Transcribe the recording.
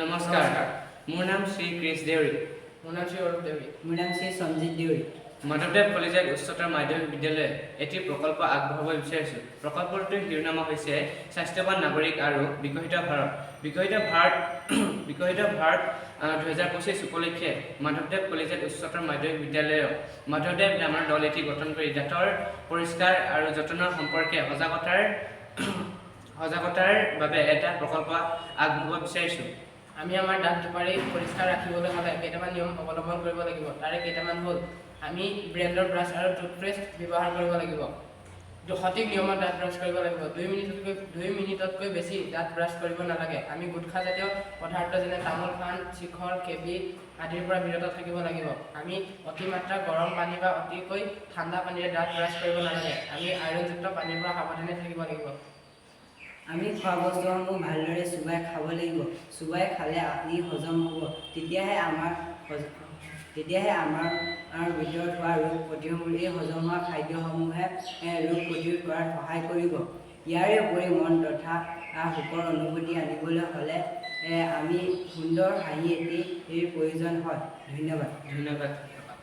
নমস্কাৰ মোৰ নাম শ্ৰী ক্ৰিছ দেউৰী মোৰ নাম শ্ৰী অৰূপ দেউৰী মোৰ নাম শ্ৰী সঞ্জিত দেউৰী মাধৱদেৱ কলেজিয়েট উচ্চতৰ মাধ্যমিক বিদ্যালয়ে এটি প্ৰকল্প আগবঢ়াব বিচাৰিছোঁ প্ৰকল্পটোৰ শিৰোনাম হৈছে স্বাস্থ্যৱান নাগৰিক আৰু বিকশিত ভাৰত 2025 উপলক্ষে মাধৱদেৱ কলেজিয়েট উচ্চতৰ মাধ্যমিক বিদ্যালয়ৰ মাধৱদেৱ নামৰ দল এটি গঠন কৰি দাঁতৰ পৰিষ্কাৰ আৰু যতনৰ সম্পৰ্কে সজাগতাৰ বাবে এটা প্ৰকল্প আগবঢ়াব বিচাৰিছোঁ আমি আমাৰ দাঁত দুপাৰি পৰিষ্কাৰ ৰাখিবলৈ হ'লে কেইটামান নিয়ম অৱলম্বন কৰিব লাগিব তাৰে কেইটামান হ'ল আমি ব্ৰেণ্ডৰ ব্ৰাছ আৰু টুথপেষ্ট ব্যৱহাৰ কৰিব লাগিব সঠিক নিয়মত দাঁত ব্ৰাছ কৰিব লাগিব 2 মিনিটতকৈ বেছি দাঁত ব্ৰাছ কৰিব নালাগে আমি গুটখাজাতীয় পদাৰ্থ যেনে তামোল পাণ শিখৰ কেবি আদিৰ পৰা বিৰত থাকিব লাগিব আমি অতিমাত্ৰা গৰম পানী বা অতিকৈ ঠাণ্ডা পানীৰে দাঁত ব্ৰাছ কৰিব নালাগে আমি আইৰণযুক্ত পানীৰ পৰা সাৱধানে থাকিব লাগিব আমি খোৱা বস্তুসমূহ ভালদৰে চুবাই খাব লাগিব চুবাই খালে ই হজম হ'ব তেতিয়াহে আমাৰ ভিতৰত হোৱা ৰোগ প্ৰতিৰোধ এই হজম হোৱা খাদ্যসমূহে ৰোগ প্ৰতিৰোধ কৰাত সহায় কৰিব ইয়াৰে উপৰি মন তথা সুখৰ অনুভূতি আনিবলৈ হ'লে আমি সুন্দৰ হাঁহি এটিৰ প্ৰয়োজন হয় ধন্যবাদ